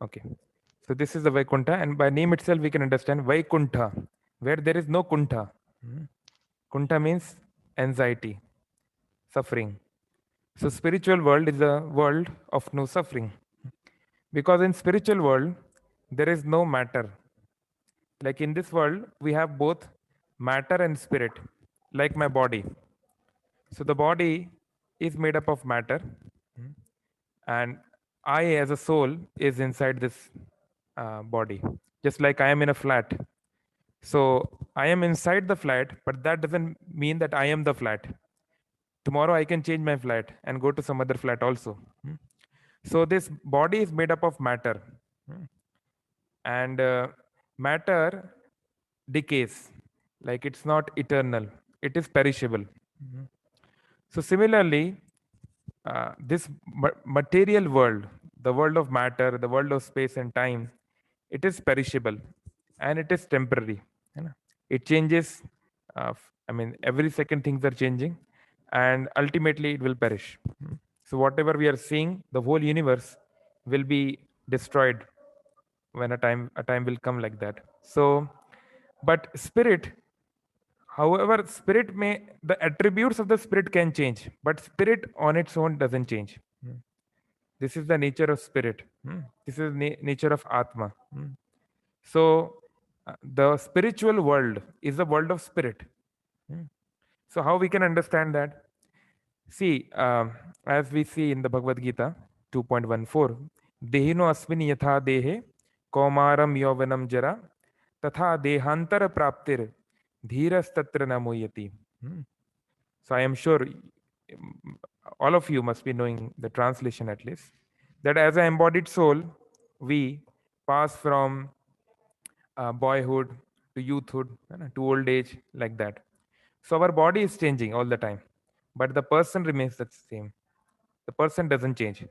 Okay. So this is the Vaikuntha, and by name itself we can understand Vaikuntha, where there is no Kuntha. Kuntha means anxiety, suffering. So spiritual world is a world of no suffering. Because in spiritual world, there is no matter. Like in this world, we have both matter and spirit, like my body. So the body is made up of matter, and I, as a soul, is inside this body. Just like I am in a flat. So I am inside the flat, but that doesn't mean that I am the flat. Tomorrow I can change my flat and go to some other flat also. So this body is made up of matter, and matter decays. Like it's not eternal; it is perishable. So similarly, this material world, the world of matter, the world of space and time, it is perishable and it is temporary. है ना? It changes. I mean, every second things are changing, and ultimately it will perish. So whatever we are seeing, the whole universe will be destroyed when a time will come like that. So, but spirit, however, spirit may the attributes of the spirit can change, but spirit on its own doesn't change. This is the nature of spirit. This is nature of Atma. So, the spiritual world is the world of spirit. So, how we can understand that? See, as we see in the Bhagavad Gita 2.14, Dehino asmini yatha dehe kaumaram yovanam jara tatha dehantar praptir dhiras tatra namuyati. So I am sure all of you must be knowing the translation at least. That as an embodied soul, we pass from boyhood to youthhood to old age, like that. So our body is changing all the time, but the person remains the same. The person doesn't change.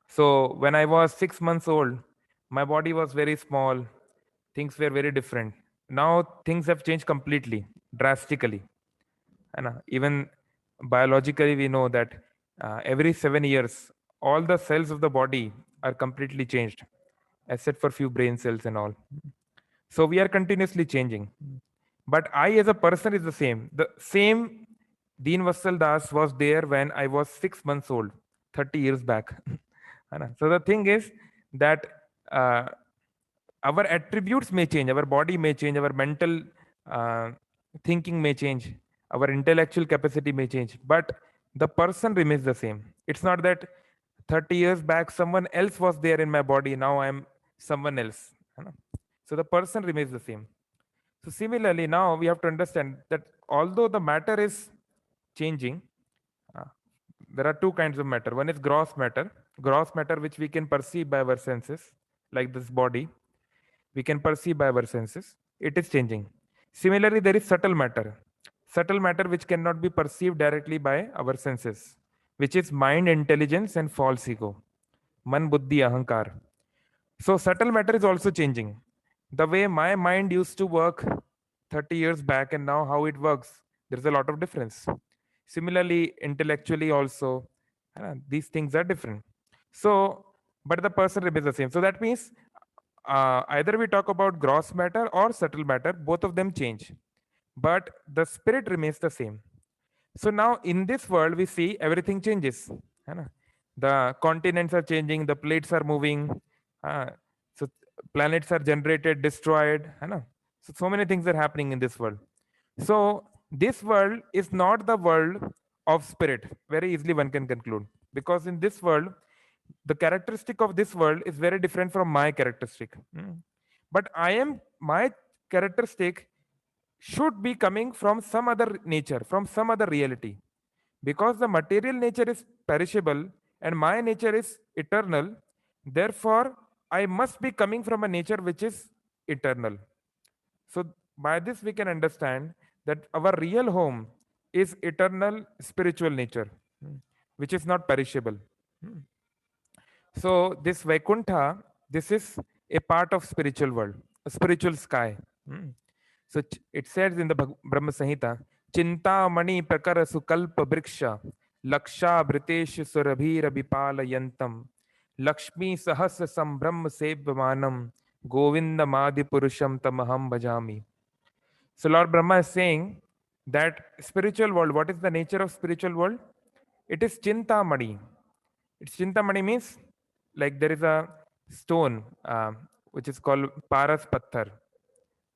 So when I was 6 months old, my body was very small. Things were very different. Now things have changed completely, drastically. And even biologically, we know that every 7 years, all the cells of the body are completely changed, except for few brain cells and all. So we are continuously changing. But I, as a person, is the same. The same Deen Vassal Das was there when I was 6 months old, 30 years back. है ना? So the thing is that uh, our attributes may change, our body may change, our mental uh, thinking may change, our intellectual capacity may change, but the person remains the same. It's not that 30 years back someone else was there in my body, now I'm someone else. है ना? So the person remains the same. So similarly, now we have to understand that although the matter is changing, uh, there are two kinds of matter. One is gross matter which we can perceive by our senses, like this body, we can perceive by our senses. It is changing. Similarly, there is subtle matter which cannot be perceived directly by our senses, which is mind, intelligence, and false ego, man, buddhi, ahankar. So subtle matter is also changing. The way my mind used to work 30 years back and now how it works, there's a lot of difference. Similarly, intellectually also, these things are different. So, but the person remains the same. So that means either we talk about gross matter or subtle matter, both of them change, but the spirit remains the same. So now in this world, we see everything changes. है ना? The continents are changing, the plates are moving, uh, so planets are generated, destroyed. है ना? So many things are happening in this world. So this world is not the world of spirit. Very easily one can conclude. Because in this world, the characteristic of this world is very different from my characteristic. But my characteristic should be coming from some other nature, from some other reality. Because the material nature is perishable and my nature is eternal, therefore, I must be coming from a nature which is eternal. So, by this, we can understand that our real home is eternal spiritual nature, which is not perishable. So, this Vaikuntha, this is a part of spiritual world, a spiritual sky. So it says in the Brahma Samhita, Chinta mani prakara sukalpa briksha laksha bhritesh surabhira vipala yantam Lakshmi Sahasra Sambram Sevyamanam Govindamadi Purusham Tamaham Bhajami. So Lord Brahma is saying that spiritual world, what is the nature of spiritual world? It is Chintamani. It's Chintamani means like there is a stone which is called Paras Patthar.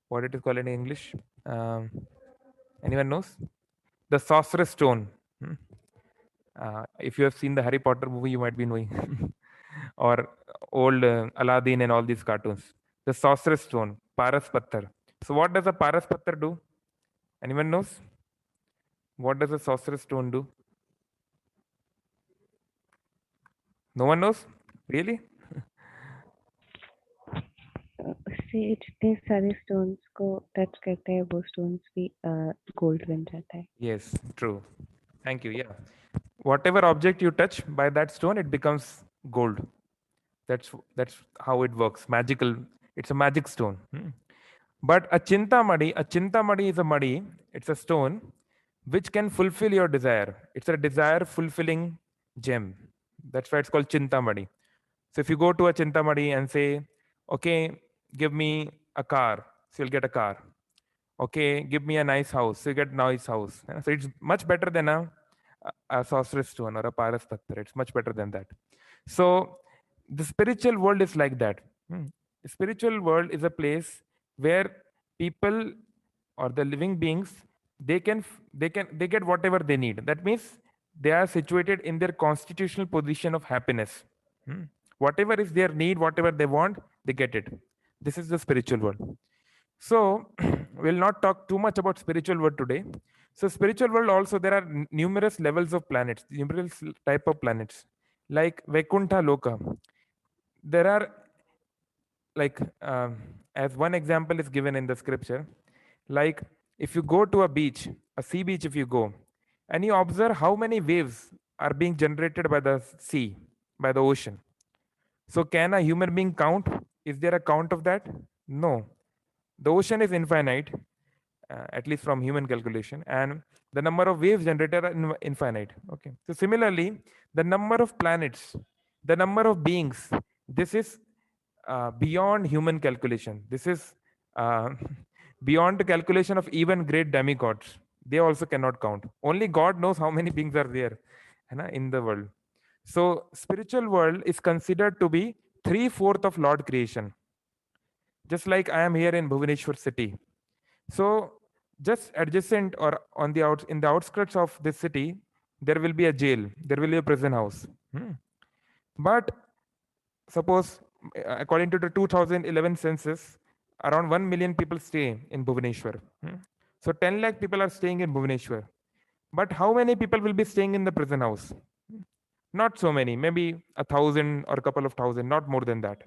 What it is called in English? Um, Anyone knows? The Sorcerer's Stone. Hmm. If you have seen the Harry Potter movie, you might be knowing. Or old Aladdin and all these cartoons. The Sorcerer's Stone, Paras Patthar. So what does a Paras Patthar do? Anyone knows? What does a Sorcerer's Stone do? No one knows? Really? से जितने सारे stones को touch करते हैं वो stones भी gold बन जाता है. Yes, true. Thank you. Yeah. Whatever object you touch by that stone, it becomes gold. That's how it works. Magical. It's a magic stone. But a chintamadi is a madi. It's a stone which can fulfill your desire. It's a desire fulfilling gem. That's why it's called chintamadi. So if you go to a chintamadi and say, okay, give me a car, so you'll get a car. Okay, give me a nice house, so you get nice house. So it's much better than a sorcerer's stone or a paras patthar. It's much better than that. So the spiritual world is like that. The spiritual world is a place where people or the living beings they get whatever they need. That means they are situated in their constitutional position of happiness. Hmm. Whatever is their need, whatever they want, they get it. This is the spiritual world. So we'll not talk too much about spiritual world today. So spiritual world also there are numerous levels of planets, numerous type of planets, like Vaikuntha Loka. There are like as one example is given in the scripture, like if you go to a beach, a sea beach, if you go, and you observe how many waves are being generated by the sea, by the ocean. So can a human being count? Is there a count of that? No. The ocean is infinite, at least from human calculation, and the number of waves generated are infinite. Okay. So similarly, the number of planets, the number of beings, this is beyond human calculation. This is uh, beyond the calculation of even great demigods. They also cannot count. Only God knows how many beings are there in the world. So spiritual world is considered to be three-fourth of Lord creation. Just like I am here in Bhubaneswar city. So just adjacent or on the in the outskirts of this city, there will be a jail. There will be a prison house. But suppose, according to the 2011 census, around 1 million people stay in Bhubaneswar. So 10 lakh people are staying in Bhubaneswar. But how many people will be staying in the prison house? Not so many, maybe 1,000 or a couple of thousand, not more than that.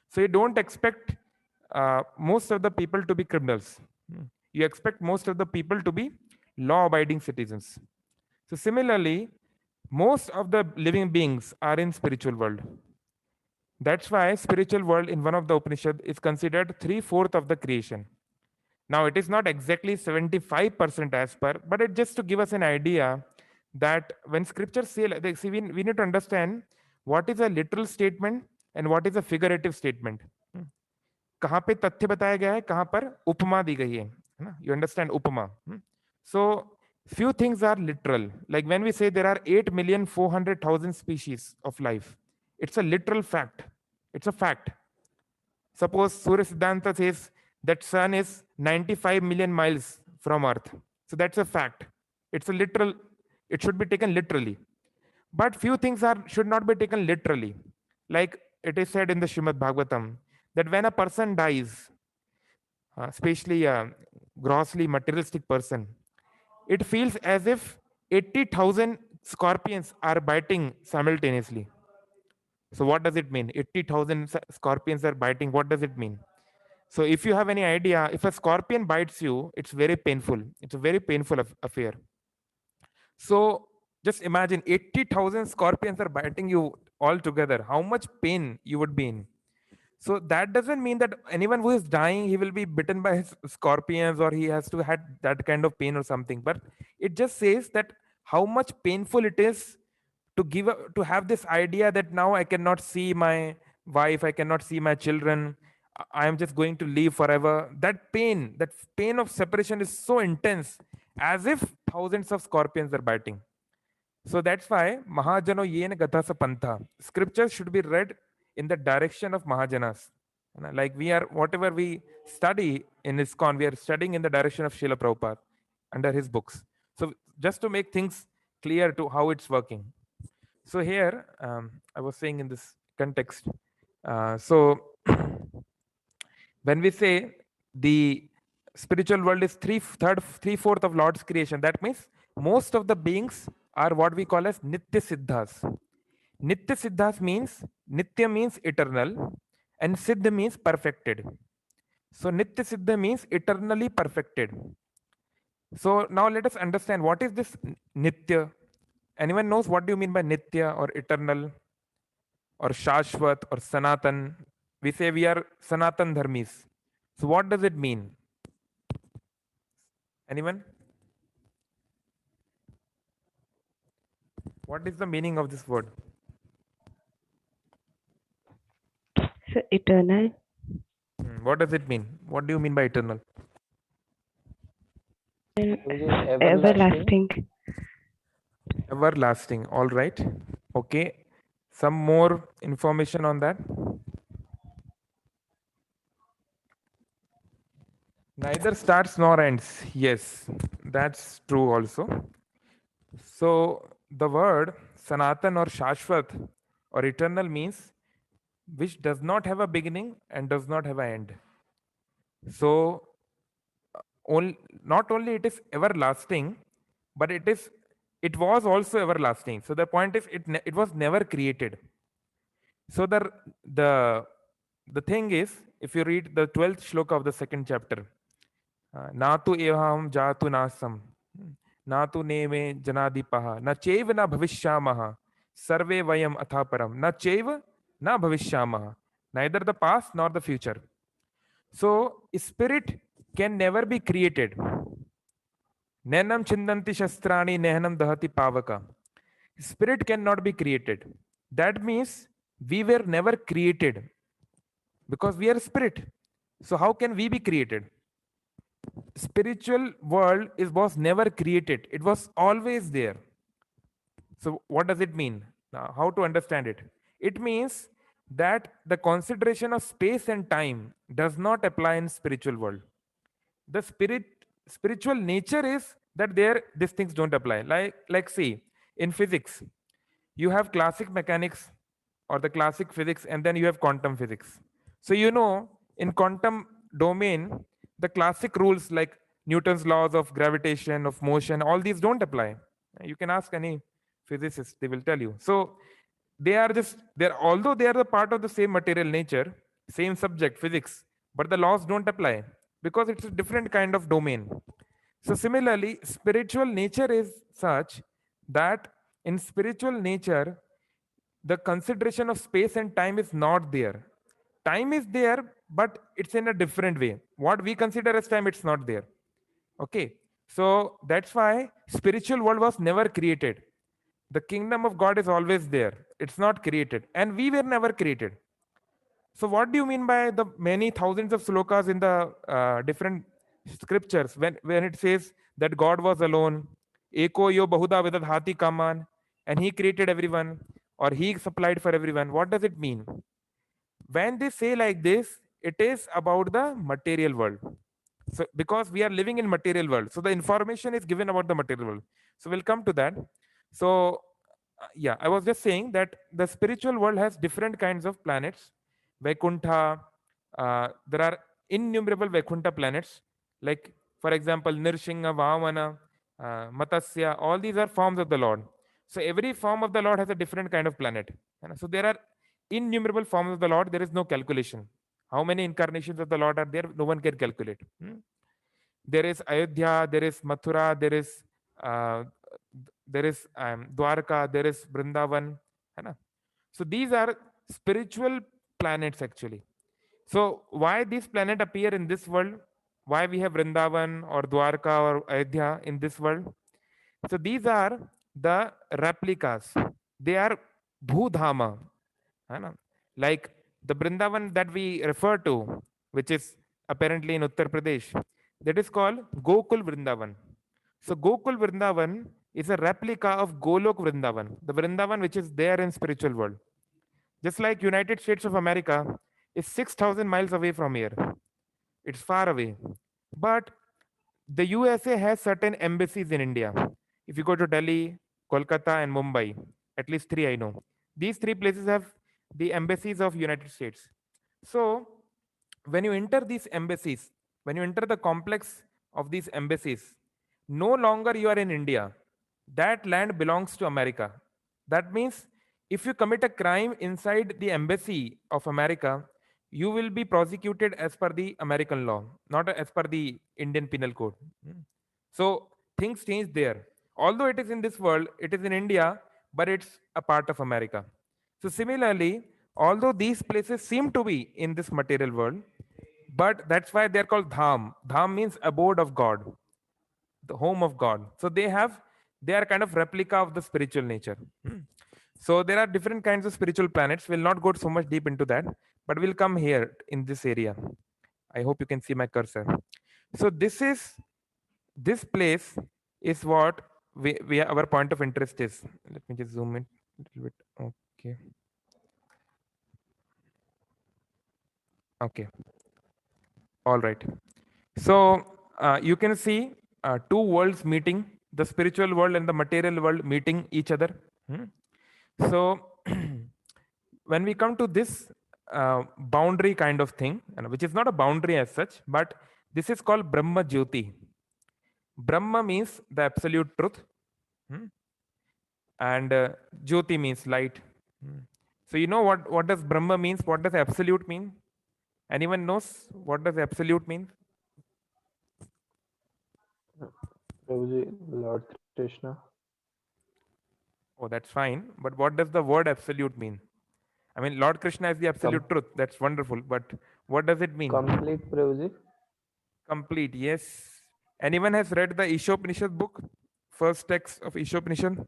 So you don't expect most of the people to be criminals. You expect most of the people to be law abiding citizens. So similarly, most of the living beings are in spiritual world. That's why spiritual world in one of the Upanishad is considered three-fourth of the creation. Now it is not exactly 75% as per, but it just to give us an idea that when scriptures say, see, we need to understand what is a literal statement and what is a figurative statement. कहाँ पे तथ्य बताया गया है, कहाँ पर उपमा दी गई है ना? You understand upma. So few things are literal. Like when we say there are 8,400,000 species of life, it's a literal fact. It's a fact. Suppose Surya Siddhanta says that sun is 95 million miles from Earth. So that's a fact. It's a literal, it should be taken literally. But few things are should not be taken literally. Like it is said in the Srimad Bhagavatam that when a person dies, especially a grossly materialistic person, it feels as if 80,000 scorpions are biting simultaneously. So what does it mean? 80,000 scorpions are biting. What does it mean? So if you have any idea, if a scorpion bites you, it's very painful. It's a very painful affair. So just imagine 80,000 scorpions are biting you all together. How much pain you would be in. So that doesn't mean that anyone who is dying, he will be bitten by scorpions or he has to had that kind of pain or something. But it just says that how much painful it is to to have this idea that now I cannot see my wife, I cannot see my children, I am just going to live forever. That pain of separation is so intense, as if thousands of scorpions are biting. So that's why Mahajano Yen Gathasa Pantha. Scriptures should be read in the direction of Mahajanas. Like we are, whatever we study in ISKCON, we are studying in the direction of Srila Prabhupada under his books. So just to make things clear to how it's working. So here, I was saying in this context, so when we say the spiritual world is three fourth of Lord's creation, that means most of the beings are what we call as Nitya Siddhas. Nitya Siddhas means, Nitya means eternal, and Siddha means perfected. So Nitya Siddha means eternally perfected. So now let us understand what is this Nitya. Anyone knows what do you mean by Nitya or eternal or Shashwat or Sanatan? We say we are Sanatan Dharmis. So what does it mean? Anyone? What is the meaning of this word? So eternal. What does it mean? What do you mean by eternal? And Which is everlasting. everlasting. Everlasting. All right. Okay. Some more information on that. Neither starts nor ends. Yes, that's true also. So the word Sanatan or Shashwat or eternal means which does not have a beginning and does not have an end. So not only it is everlasting, but it was also everlasting. So the point is it was never created. So the the thing is, if you read the 12th shloka of the second chapter, na tu evaham jatu nasam, na tu neme janadipaha, na chaiva na bhavishyamaha, sarve vayam athaparam, na chaiva na bhavishyamaha, neither the past nor the future. So spirit can never be created. Nenam chindanti shastrani nehanam dahati pavaka. Spirit cannot be created. That means we were never created because we are spirit. So how can we be created? Spiritual world was never created. It was always there. So what does it mean? Now, how to understand it? It means that the consideration of space and time does not apply in spiritual world. The spiritual nature is that there these things don't apply. Like see, in physics, you have classic mechanics or the classic physics, and then you have quantum physics. So in quantum domain, the classic rules like Newton's laws of gravitation, of motion, all these don't apply. You can ask any physicist, they will tell you. So they're although they are the part of the same material nature, same subject, physics, but the laws don't apply because it's a different kind of domain. So similarly, spiritual nature is such that in spiritual nature, the consideration of space and time is not there. Time is there, but it's in a different way. What we consider as time, it's not there. Okay. So that's why spiritual world was never created. The kingdom of God is always there. It's not created. And we were never created. So, what do you mean by the many thousands of slokas in the different scriptures when it says that God was alone, Eko yo bahuda vedadhati kaman, and He created everyone or He supplied for everyone? What does it mean? When they say like this, it is about the material world. So, because we are living in material world, so the information is given about the material world. So, we'll come to that. So, yeah, I was just saying that the spiritual world has different kinds of planets. Vaikuntha, there are innumerable Vaikuntha planets, like, for example, Nirshinga, Vamana, Matasya, all these are forms of the Lord. So every form of the Lord has a different kind of planet. So there are innumerable forms of the Lord, there is no calculation. How many incarnations of the Lord are there? No one can calculate. There is Ayodhya, there is Mathura, uh, there is Dwarka, there is Vrindavan. है ना? So these are spiritual planets actually. So why these planets appear in this world? Why we have Vrindavan or Dwarka or Ayodhya in this world? So these are the replicas. They are Bhudhama, है ना? Like the Vrindavan that we refer to, which is apparently in Uttar Pradesh, that is called Gokul Vrindavan. So Gokul Vrindavan is a replica of Golok Vrindavan, the Vrindavan which is there in spiritual world. Just like United States of America is 6,000 miles away from here. It's far away. But the USA has certain embassies in India. If you go to Delhi, Kolkata, and Mumbai, at least three I know. These three places have the embassies of United States. So when you enter these embassies, when you enter the complex of these embassies, no longer you are in India. That land belongs to America. That means if you commit a crime inside the embassy of America, you will be prosecuted as per the American law, not as per the Indian Penal Code. Hmm. So things change there. Although it is in this world, it is in India, but it's a part of America. So similarly, although these places seem to be in this material world, but that's why they're called dham. Dham means abode of God, the home of God. So they are kind of replica of the spiritual nature. Hmm. So there are different kinds of spiritual planets. We'll not go so much deep into that, but we'll come here in this area. I hope you can see my cursor. So this place is what we our point of interest is. Let me just zoom in a little bit. Okay. Okay. All right. So you can see two worlds meeting, the spiritual world and the material world meeting each other. Hmm. So when we come to this boundary kind of thing, which is not a boundary as such, but this is called Brahma Jyoti. Brahma means the absolute truth, hmm, and Jyoti means light. Hmm. So you know what does Brahma means? What does absolute mean? Anyone knows what does absolute mean? Prabhuji, Lord Krishna. Oh, that's fine. But what does the word absolute mean? I mean, Lord Krishna is the Com- absolute truth. That's wonderful. But what does it mean? complete Prabhuji. Complete. Yes. Anyone has read the Ishopanishad book? First text of Ishopanishad?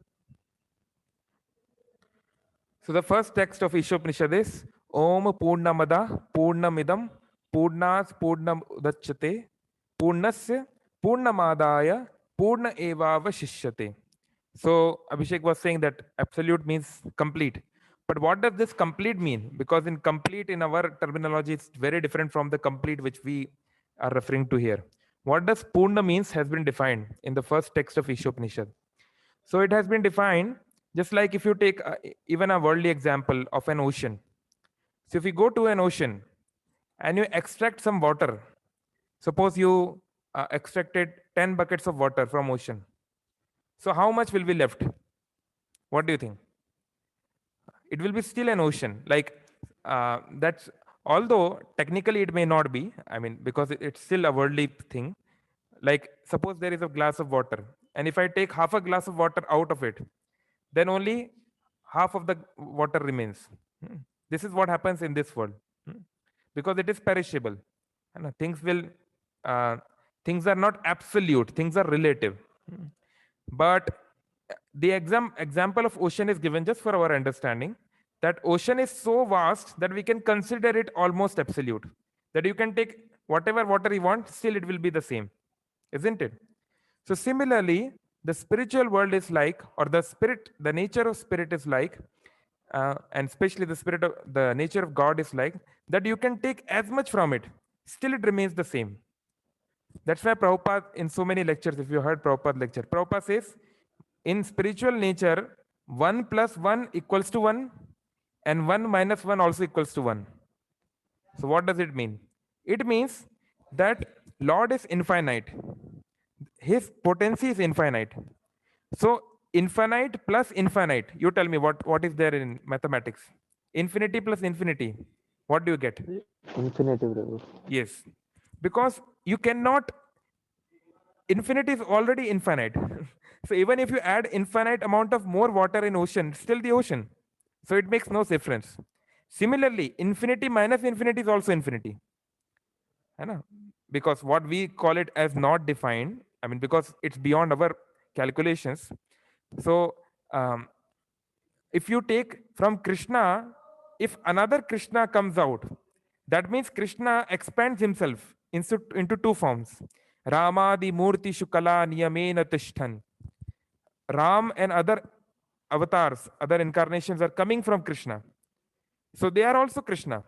So the first text of Ishopanishad is Om Purnamada Purnamidam Purnas Purnam Udachyate Purnasya Purnamadaya Purna Evava Shishyate. So Abhishek was saying that absolute means complete. But what does this complete mean? Because in complete in our terminology, it's very different from the complete which we are referring to here. What does Purna means has been defined in the first text of Ishopanishad. So it has been defined just like if you take even a worldly example of an ocean. So if you go to an ocean and you extract some water, suppose you extracted 10 buckets of water from ocean. So how much will be left? What do you think? It will be still an ocean. Like that's although technically it may not be. I mean, because it's still a worldly thing. Like suppose there is a glass of water, and if I take half a glass of water out of it, then only half of the water remains. Hmm. This is what happens in this world. Hmm. Because it is perishable. And things will uh, things are not absolute, things are relative. Hmm. But the example of ocean is given just for our understanding that ocean is so vast that we can consider it almost absolute, that you can take whatever water you want, still it will be the same, isn't it? So similarly, the spiritual world is like, or the spirit, the nature of spirit is like, and especially the spirit of the nature of God is like that you can take as much from it, still it remains the same. That's why Prabhupada, in so many lectures, if you heard Prabhupada lecture, Prabhupada says, in spiritual nature, 1 plus 1 equals to 1, and 1 minus 1 also equals to 1. So, what does it mean? It means that Lord is infinite, His potency is infinite. So, infinite plus infinite, you tell me what is there in mathematics? Infinity plus infinity, what do you get? Infinity Prabhu. Yes, because you cannot, infinity is already infinite. So even if you add infinite amount of more water in ocean, it's still the ocean. So it makes no difference. Similarly, infinity minus infinity is also infinity. है ना? Because what we call it as not defined, I mean, because it's beyond our calculations. So um, If you take from Krishna, if another Krishna comes out, that means Krishna expands himself into two forms. Ramadi Murti Shukala Niyamena Tishtan. Ram and other avatars, other incarnations are coming from Krishna. So they are also Krishna.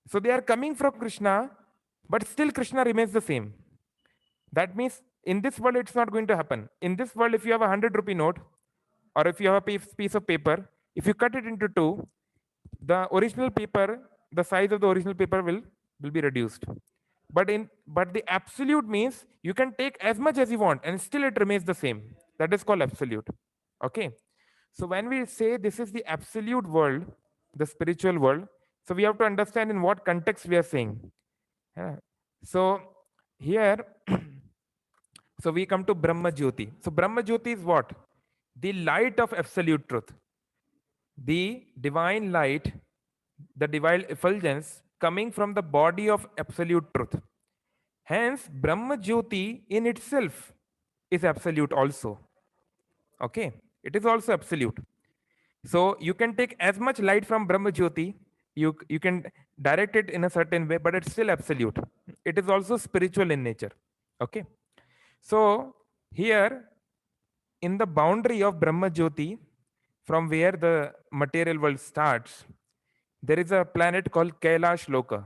So they are coming from Krishna, but still Krishna remains the same. That means in this world, it's not going to happen. In this world, if you have a 100 rupee note, or if you have a piece of paper, if you cut it into two, the original paper, the size of the original paper will be reduced. But the absolute means you can take as much as you want and still it remains the same. That is called absolute. Okay. So when we say this is the absolute world, the spiritual world, so we have to understand in what context we are saying. Yeah. So here, so we come to Brahma Jyoti. So Brahma Jyoti is what? The light of absolute truth. The divine light, the divine effulgence coming from the body of absolute truth. Hence, Brahma Jyoti in itself is absolute also. Okay, it is also absolute. So you can take as much light from Brahma Jyoti, you can direct it in a certain way, but it's still absolute. It is also spiritual in nature. Okay. So here in the boundary of Brahma Jyoti, from where the material world starts, there is a planet called Kailash Loka.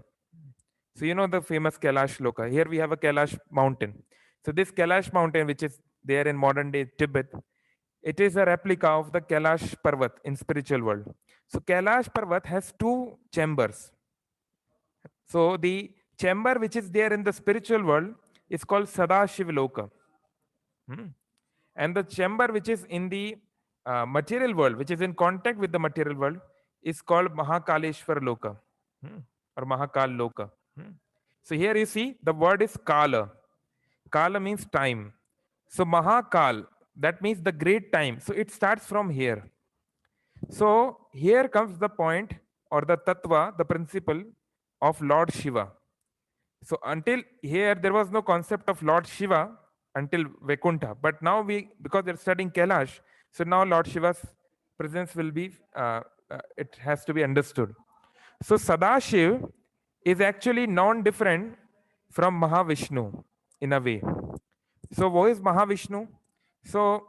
So you know the famous Kailash Loka. Here we have a Kailash mountain. So this Kailash mountain, which is there in modern day Tibet, it is a replica of the Kailash Parvat in spiritual world. So Kailash Parvat has two chambers. So the chamber which is there in the spiritual world is called Sadashiv Loka. Hmm. And the chamber which is in the material world, which is in contact with the material world, is called Mahakaleshwar Loka, or Mahakal Loka. So here you see the word is Kala. Kala means time. So Mahakal, that means the great time. So it starts from here. So here comes the point or the tattva, the principle of Lord Shiva. So until here, there was no concept of Lord Shiva until Vaikuntha. But now because they're studying Kailash, so now Lord Shiva's presence will be, it has to be understood. So Sadashiv is actually non-different from Mahavishnu in a way. So who is Mahavishnu? So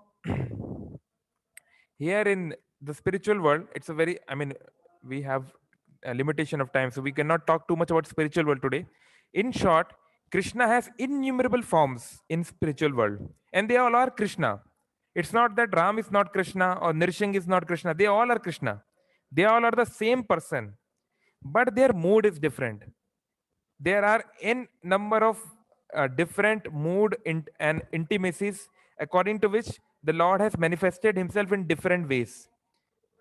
here in the spiritual world, it's a very, I mean, we have a limitation of time, so we cannot talk too much about spiritual world today. In short, Krishna has innumerable forms in spiritual world, and they all are Krishna. It's not that Ram is not Krishna or Nrsimha is not Krishna. They all are Krishna. They all are the same person, but their mood is different. There are n number of different and intimacies according to which the Lord has manifested himself in different ways.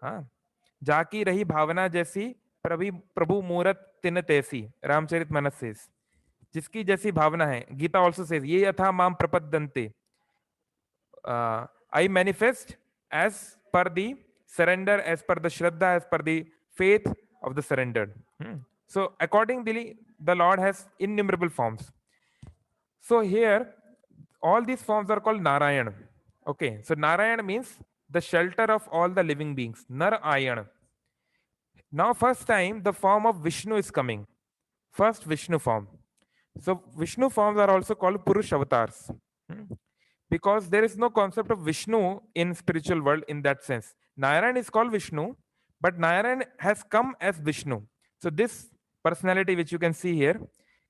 हाँ, जाकी रही भावना जैसी प्रभु प्रभु मूरत तिन तैसी, Ramcharit Manas says. जिसकी जैसी भावना है, गीता also says, ये यथा माम प्रपद्यन्ते, I manifest as per the surrender, as per the shraddha, as per the faith of the surrendered. So accordingly, the Lord has innumerable forms. So here, all these forms are called Narayan. Okay, so Narayan means the shelter of all the living beings. Narayan. Now, first time the form of Vishnu is coming. First Vishnu form. So Vishnu forms are also called Purush avatars. Because there is no concept of Vishnu in spiritual world in that sense. Narayan is called Vishnu, but Narayan has come as Vishnu. So this personality which you can see here,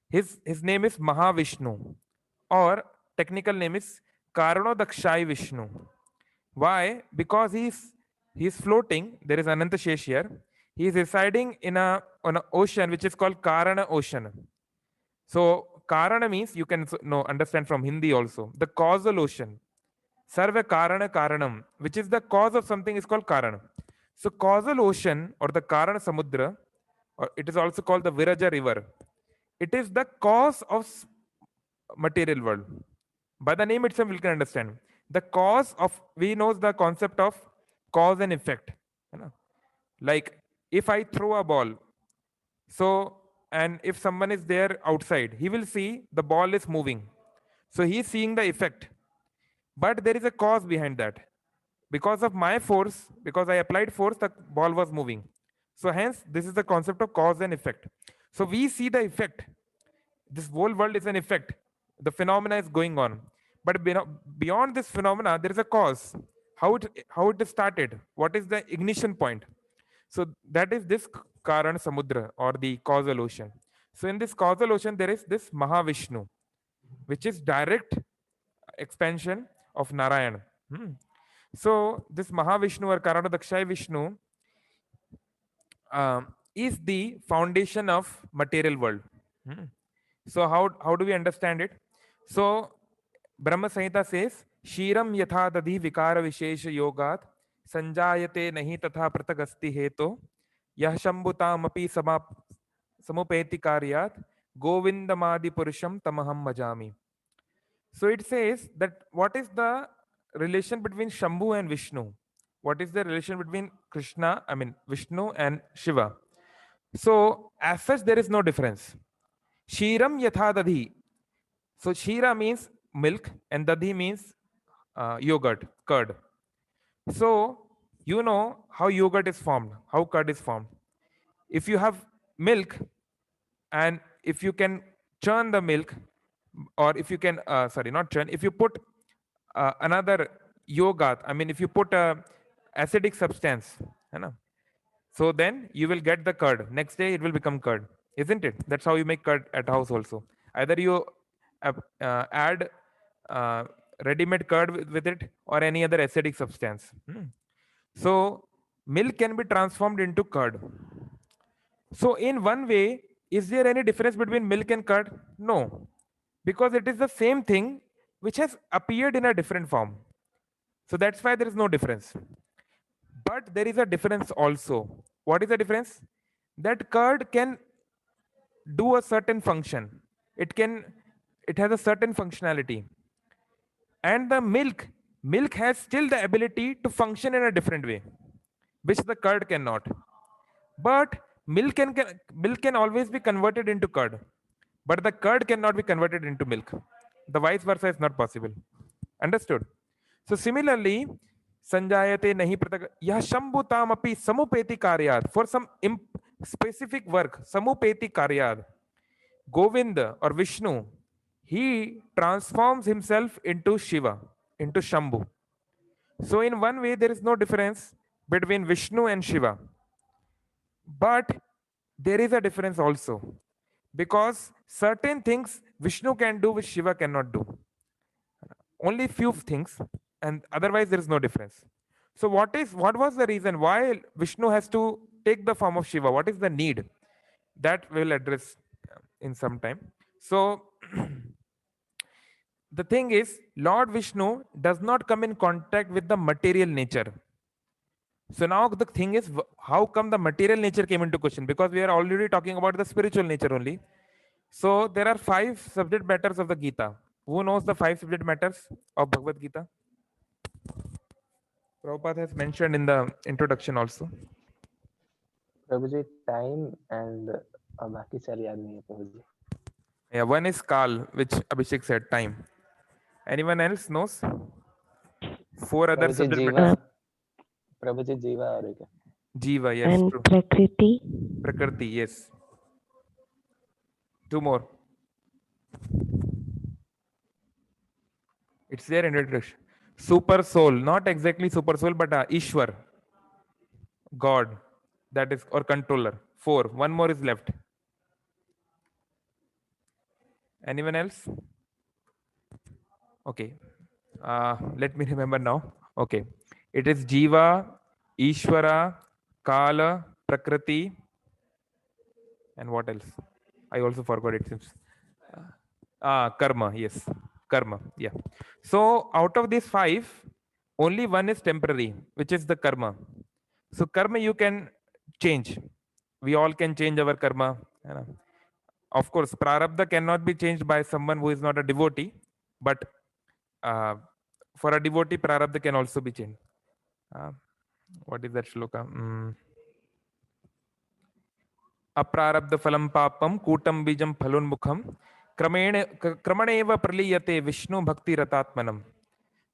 his name is Mahavishnu, or technical name is Karanodakshai Vishnu. Why? Because he's floating. There is Ananta Shesh here. He is residing in on an ocean which is called Karana Ocean. So Karana means you can understand from Hindi also the causal ocean. Sarva Karana Karanam, which is the cause of something, is called Karana. So causal ocean or the Karana Samudra, or it is also called the Viraja River. It is the cause of material world. By the name itself, we can understand. The cause of, we know the concept of cause and effect. You know? Like if I throw a ball, so, and if someone is there outside, he will see the ball is moving. So he is seeing the effect. But there is a cause behind that. because of my force, because I applied force, the ball was moving. So hence, this is the concept of cause and effect. So we see the effect. This whole world is an effect. The phenomena is going on. But beyond this phenomena, there is a cause. How it started? What is the ignition point? So that is this Karan Samudra, or the causal ocean. So in this causal ocean, there is this Mahavishnu, which is direct expansion of Narayan. Hmm. So this Mahavishnu or Karanodakshaya Vishnu is the foundation of material world. Hmm. So how do we understand it? So Brahma Samhita says, Shiram yatha dadhi vikara vishesha yogat sanjayate nahi tatha pratagasti heto yah shambhutam api samupeti karyat govindamadi purusham tamaham bhajami. So it says that what is the relation between Shambhu and Vishnu? What is the relation between Vishnu and Shiva? So as such, there is no difference. Shiram yatha dadhi. So Shira means milk and Dadhi means yogurt, curd. So you know how yogurt is formed, how curd is formed. If you have milk and if you can churn the milk, or if you can, sorry, not churn, if you put another yogurt, if you put a acidic substance, है ना? So then you will get the curd. Next day it will become curd, isn't it? That's how you make curd at house also. Either you add uh, ready-made curd with it or any other acidic substance. So milk can be transformed into curd. So in one way, is there any difference between milk and curd? No, because it is the same thing which has appeared in a different form. So that's why there is no difference. But there is a difference also. What is the difference? That curd can do a certain function. It has a certain functionality. And the milk has still the ability to function in a different way, which the curd cannot. But milk can always be converted into curd. But the curd cannot be converted into milk. The vice versa is not possible. Understood? So similarly, Sanjayate nahi pratag yah shambhutam api samupeti karyad. For some specific work, samupeti karyad. Govinda or Vishnu, he transforms himself into Shiva, into Shambhu. So in one way, there is no difference between Vishnu and Shiva. But there is a difference also. Because certain things Vishnu can do which Shiva cannot do. Only few things, and otherwise there is no difference. So what was the reason why Vishnu has to take the form of Shiva? What is the need? That we'll address in some time. So the thing is, Lord Vishnu does not come in contact with the material nature. So now the thing is, how come the material nature came into question? Because we are already talking about the spiritual nature only. So there are 5 subject matters of the Gita. Who knows the 5 subject matters of Bhagavad Gita? Prabhupada has mentioned in the introduction also. Prabhu ji time and बाकी सारी याद नहीं है प्रभु जी. Yeah, one is Kal, which Abhishek said, time. Anyone else knows? 4 other Prabhu ji subject जीवा, matters. प्रभु जी जीवा और एक है. Jiva, yes, And true. Prakriti. Prakriti, yes. 2 more. It's there in introduction. Super soul, not exactly super soul, but Ishwar, God, that is, or controller. 4. One more is left. Anyone else? Okay. Let me remember now. Okay. It is Jiva, Ishwara, Kala, Prakriti, and what else? I also forgot it seems. Karma, yes. Karma, yeah. So out of these 5, only one is temporary, which is the karma. So karma you can change. We all can change our karma. Of course, prarabdha cannot be changed by someone who is not a devotee, but for a devotee, prarabdha can also be changed. What is that shloka? Aprarabdha phalam papam kutam bijam phalonmukham kramaneva praliyate Vishnu bhakti ratatmanam.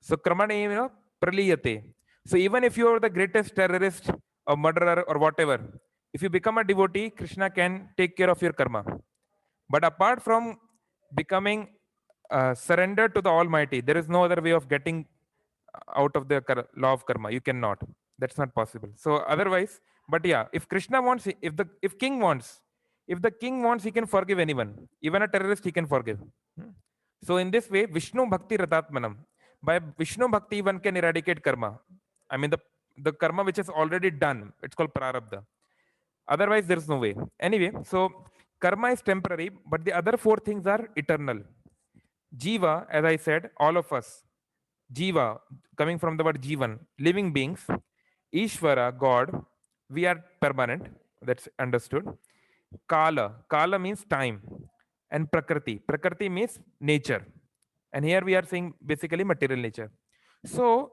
So kramaneva praliyate. So even if you are the greatest terrorist or murderer or whatever, if you become a devotee, Krishna can take care of your karma. But apart from becoming surrendered to the Almighty, there is no other way of getting out of the law of karma. You cannot. That's not possible. So otherwise, but yeah, if Krishna wants, if king wants, if the king wants, he can forgive anyone. Even a terrorist, he can forgive. Hmm. So in this way, Vishnu Bhakti Ratatmanam. By Vishnu Bhakti, one can eradicate karma. I mean the karma which is already done. It's called prarabdha. Otherwise, there is no way. Anyway, so karma is temporary, but the other four things are eternal. Jiva, as I said, all of us. Jiva, coming from the word Jivan, living beings. Ishvara, God, we are permanent. That's understood. Kala, Kala means time. And Prakriti, Prakriti means nature. And here we are saying basically material nature. So,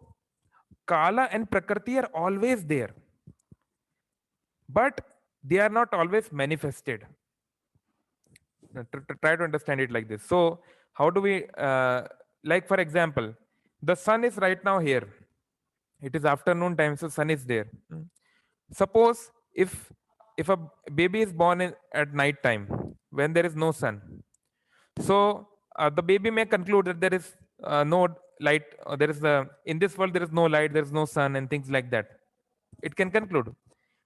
Kala and Prakriti are always there, but they are not always manifested. Try to understand it like this. So how do we like, for example, the sun is right now here. It is afternoon time, so sun is there. Suppose if a baby is born at night time when there is no sun, so the baby may conclude that there is no light, there is in this world there is no light, there is no sun and things like that. It can conclude,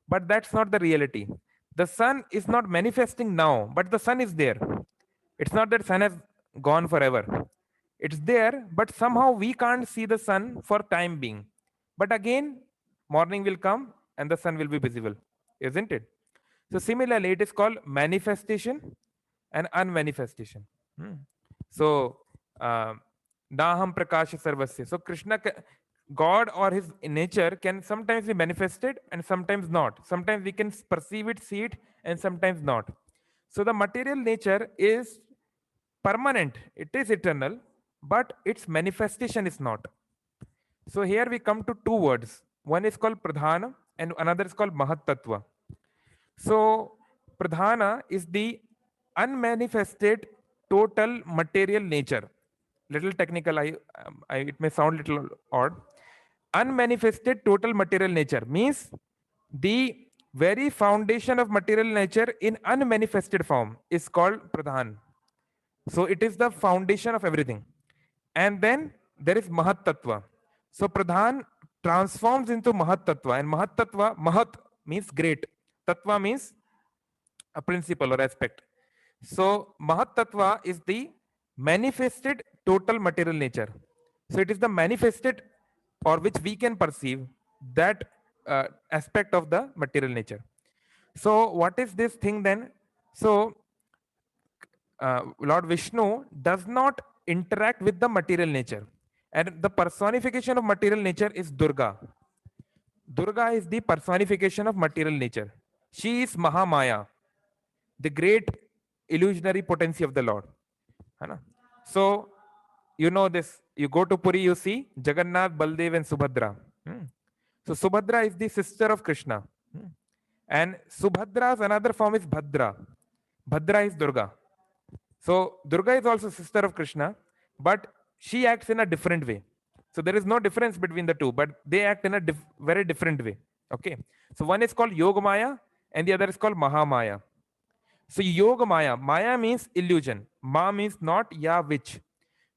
but that's not the reality. The sun is not manifesting now, but the sun is there. It's not that sun has gone forever. It's there, but somehow we can't see the sun for time being. But again, morning will come and the sun will be visible, isn't it? So similarly, it is called manifestation and unmanifestation. Hmm. So, Naham Prakasha Sarvasya. So Krishna, God or his nature can sometimes be manifested and sometimes not. Sometimes we can perceive it, see it, and sometimes not. So the material nature is permanent, it is eternal, but its manifestation is not. So here we come to two words. One is called Pradhana and another is called Mahattattva. So Pradhana is the unmanifested total material nature. Little technical, it may sound little odd. Unmanifested total material nature means the very foundation of material nature in unmanifested form is called Pradhan. So it is the foundation of everything. And then there is Mahat Tattva. So Pradhan transforms into Mahat Tattva. And Mahat Tattva, Mahat means great. Tattva means a principle or aspect. So Mahat Tattva is the manifested total material nature. So it is the manifested or which we can perceive that aspect of the material nature. So what is this thing then? So Lord Vishnu does not interact with the material nature. And the personification of material nature is Durga. Durga is the personification of material nature. She is Mahamaya, the great illusionary potency of the Lord. So, you know this. You go to Puri, you see Jagannath, Baldev, and Subhadra. So, Subhadra is the sister of Krishna. And Subhadra's another form is Bhadra. Bhadra is Durga. So Durga is also sister of Krishna, but she acts in a different way. So there is no difference between the two, but they act in a very different way. Okay. So one is called Yogamaya and the other is called Mahamaya. So Yogamaya, Maya means illusion. Ma means not, ya which.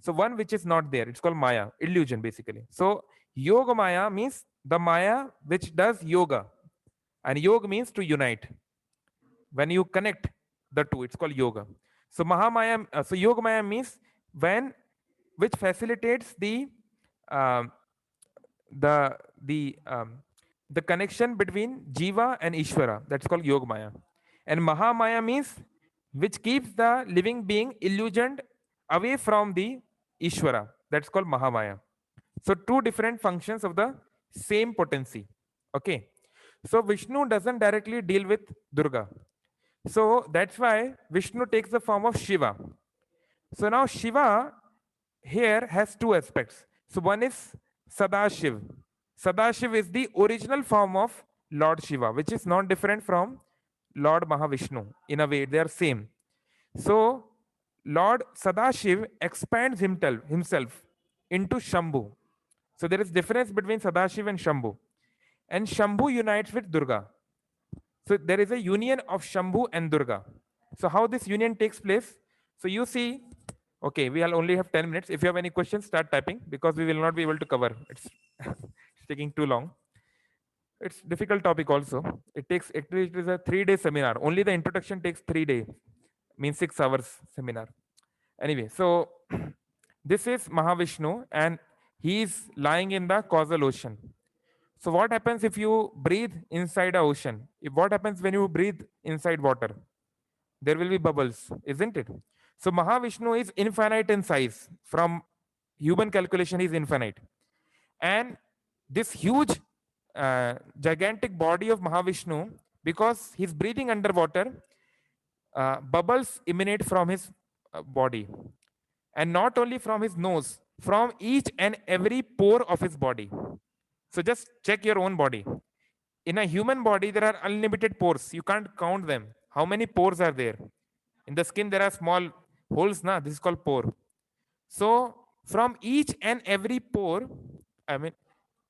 So one which is not there. It's called Maya, illusion basically. So Yogamaya means the Maya which does yoga. And yoga means to unite. When you connect the two, it's called yoga. So Mahamaya, so Yoga Maya means when which facilitates um, the the um, the connection between Jiva and Ishvara. That's called Yoga Maya. And Mahamaya means which keeps the living being illusioned away from the Ishvara. That's called Mahamaya. So two different functions of the same potency. Okay. So Vishnu doesn't directly deal with Durga. So that's why Vishnu takes the form of Shiva. So now Shiva here has two aspects. So one is Sadashiv. Sadashiv is the original form of Lord Shiva, which is not different from Lord Mahavishnu. In a way, they are same. So Lord Sadashiv expands himself into Shambhu. So there is difference between Sadashiv and Shambhu. And Shambhu unites with Durga. So there is a union of Shambhu and Durga. So how this union takes place? So you see, okay, we'll only have 10 minutes. If you have any questions, start typing because we will not be able to cover. It's taking too long. It's difficult topic also. It is a 3 day seminar. Only the introduction takes 3 days, means 6 hours seminar. Anyway, so this is Mahavishnu and he is lying in the causal ocean. So what happens if you breathe inside a ocean? What happens when you breathe inside water? There will be bubbles, isn't it? So Mahavishnu is infinite in size. From human calculation, he is infinite. And this huge, gigantic body of Mahavishnu, because he's breathing underwater, bubbles emanate from his body. And not only from his nose, from each and every pore of his body. So just check your own body. In a human body, there are unlimited pores. You can't count them. How many pores are there? In the skin, there are small holes. Na? This is called pore. So from each and every pore, I mean,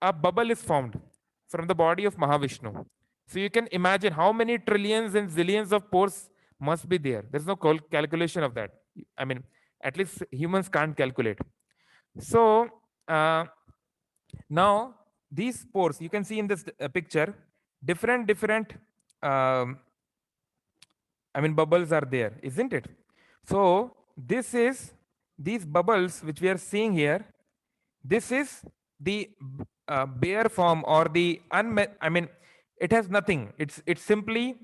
a bubble is formed from the body of Mahavishnu. So you can imagine how many trillions and zillions of pores must be there. There's no calculation of that. I mean, at least humans can't calculate. So now these pores, you can see in this picture, different um, I mean bubbles are there, isn't it? So this is these bubbles which we are seeing here. This is the bare form or the I mean it has nothing. It's simply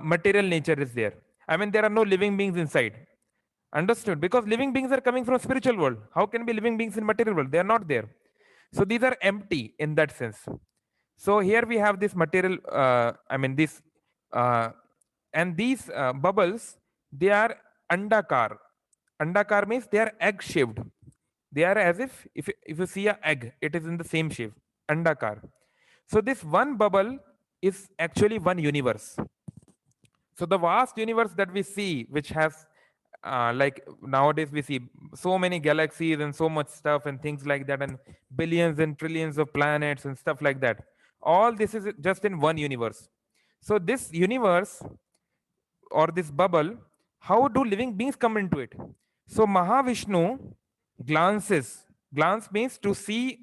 material nature is there. I mean there are no living beings inside. Understood? Because living beings are coming from spiritual world. How can be living beings in material world? They are not there. So these are empty in that sense. So here we have this material, I mean this, and these bubbles, they are andakar. Andakar means they are egg shaped. They are as if you see a egg, it is in the same shape. Andakar. So this one bubble is actually one universe. So the vast universe that we see, which has like nowadays we see so many galaxies and so much stuff and things like that, and billions and trillions of planets and stuff like that. All this is just in one universe. So this universe or this bubble, how do living beings come into it? So Mahavishnu glances. Glance means to see,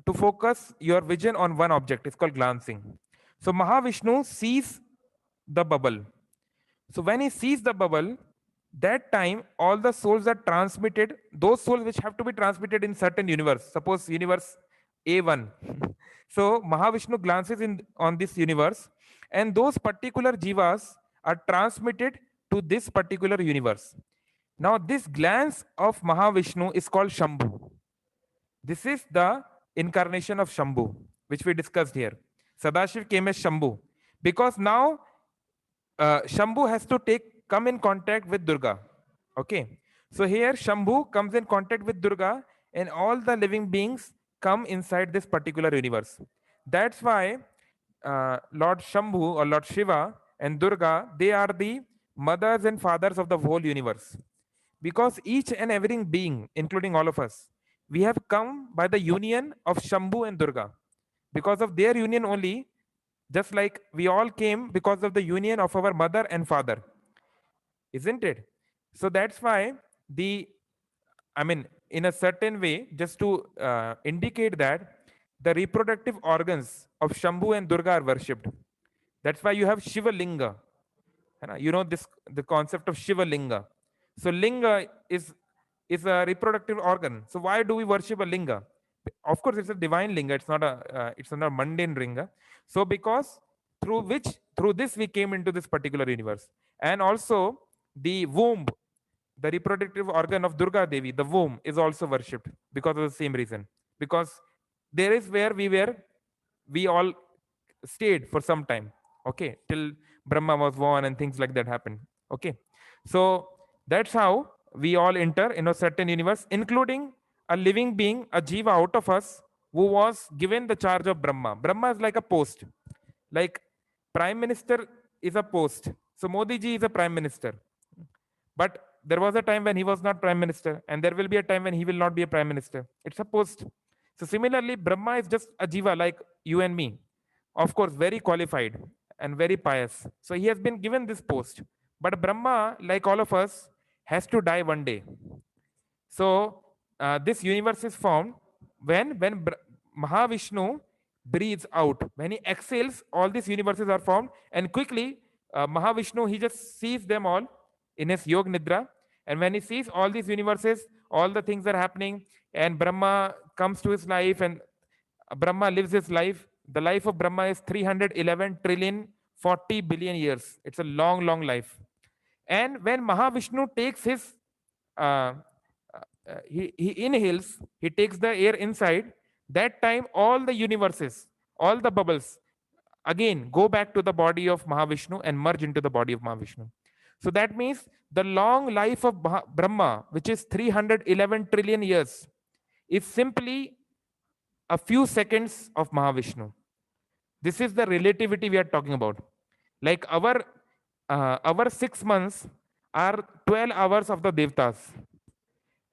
to focus your vision on one object. It's called glancing. So Mahavishnu sees the bubble. So when he sees the bubble, that time all the souls are transmitted, those souls which have to be transmitted in certain universe. Suppose universe A1. So Mahavishnu glances in on this universe, and those particular jivas are transmitted to this particular universe. Now this glance of Mahavishnu is called Shambhu. This is the incarnation of Shambhu, which we discussed here. Sadashiv came as Shambhu because now Shambhu has to come in contact with Durga. Okay. So here Shambhu comes in contact with Durga, and all the living beings come inside this particular universe. That's why Lord Shambhu or Lord Shiva and Durga, they are the mothers and fathers of the whole universe. Because each and every being, including all of us, we have come by the union of Shambhu and Durga. Because of their union only, just like we all came because of the union of our mother and father, isn't it? So that's why the, I mean, in a certain way, just to indicate that the reproductive organs of Shambhu and Durga are worshipped. That's why you have Shiva Linga. You know this, the concept of Shiva Linga. So Linga is a reproductive organ. So why do we worship a Linga? Of course, it's a divine Linga. It's not a mundane Linga. So because through this we came into this particular universe, and also the womb, the reproductive organ of Durga Devi, the womb is also worshipped because of the same reason. Because there is where we all stayed for some time. Okay, till Brahma was born and things like that happened. Okay, so that's how we all enter in a certain universe, including a living being, a jiva out of us, who was given the charge of Brahma. Brahma is like a post, like prime minister is a post. So Modi ji is a prime minister, but there was a time when he was not prime minister, and there will be a time when he will not be a prime minister. It's a post. So similarly, Brahma is just a jiva like you and me, of course, very qualified and very pious. So he has been given this post. But Brahma, like all of us, has to die one day. So this universe is formed when Mahavishnu breathes out. When he exhales, all these universes are formed, and quickly Mahavishnu he just sees them all in his Yog Nidra. And when he sees all these universes, all the things are happening, and Brahma comes to his life, and Brahma lives his life. The life of Brahma is 311 trillion 40 billion years. It's a long, long life. And when Mahavishnu takes his uh, he inhales, he takes the air inside, that time all the universes, all the bubbles again go back to the body of Mahavishnu and merge into the body of Mahavishnu. So that means the long life of Brahma, which is 311 trillion years, is simply a few seconds of Mahavishnu. This is the relativity we are talking about. Like our 6 months are 12 hours of the Devtas,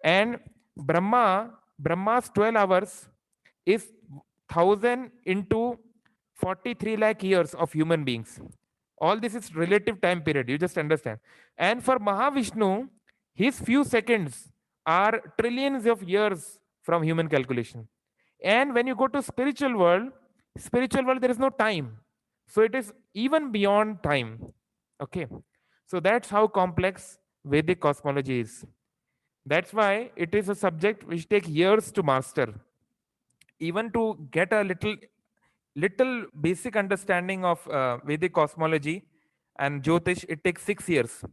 and Brahma's 12 hours is 1000 into 43 lakh years of human beings. All this is relative time period, you just understand. And for Mahavishnu, his few seconds are trillions of years from human calculation. And when you go to spiritual world there is no time, so it is even beyond time. Okay, so that's how complex Vedic cosmology is. That's why it is a subject which takes years to master. Even to get a little basic understanding of Vedic cosmology and Jyotish, it takes 6 years.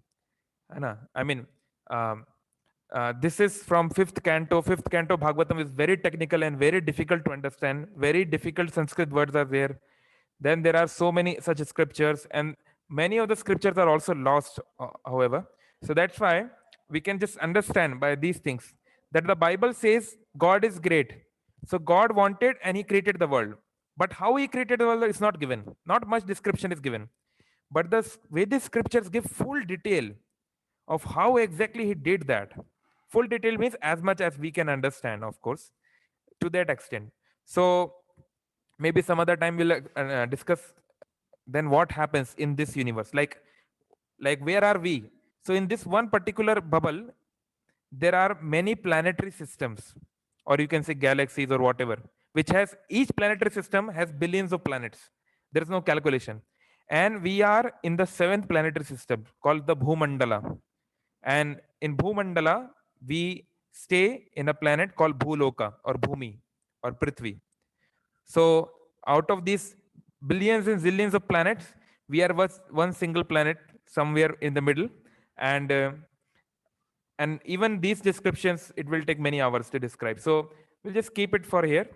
है ना? I mean, um, this is from fifth canto. Fifth canto Bhagavatam is very technical and very difficult to understand. Very difficult Sanskrit words are there. Then there are so many such scriptures, and many of the scriptures are also lost, however. So that's why we can just understand by these things that the Bible says God is great. So God wanted and He created the world. But how He created the world is not given. Not much description is given. But the Vedic scriptures give full detail of how exactly He did that. Full detail means as much as we can understand, of course, to that extent. So maybe some other time we'll discuss then what happens in this universe, like where are we. So in this one particular bubble there are many planetary systems, or you can say galaxies or whatever, which has each planetary system has billions of planets. There is no calculation, and we are in the seventh planetary system called the Bhumandala. And in Bhumandala we stay in a planet called Bhuloka or Bhumi or Prithvi. So out of these billions and zillions of planets, we are one single planet somewhere in the middle. And even these descriptions, it will take many hours to describe. So we'll just keep it for here.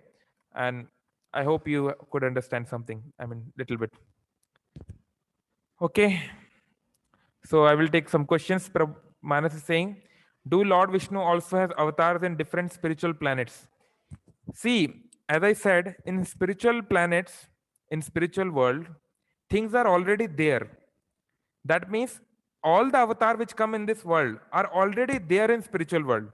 And I hope you could understand something. I mean, little bit. Okay. So I will take some questions. Manas is saying, do Lord Vishnu also has avatars in different spiritual planets? See, as I said, in spiritual planets, in spiritual world, things are already there. That means all the avatar which come in this world are already there in spiritual world.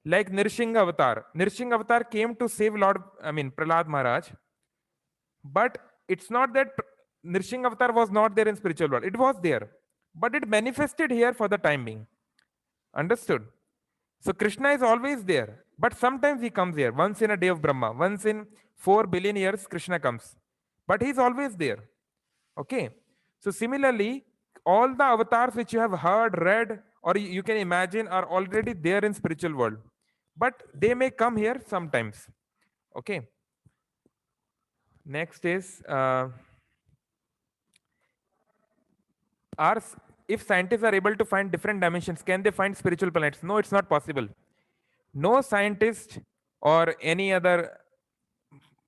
Like Nrsimha avatar. Nrsimha avatar came to save Prahlad Maharaj. But it's not that Nrsimha avatar was not there in spiritual world. It was there. But it manifested here for the time being. Understood? So Krishna is always there, but sometimes he comes here. Once in a day of Brahma, once in 4 billion years, Krishna comes. But he's always there. Okay. So similarly, all the avatars which you have heard, read, or you can imagine are already there in spiritual world. But they may come here sometimes. Okay. Next is are if scientists are able to find different dimensions, can they find spiritual planets? No, it's not possible. No scientist or any other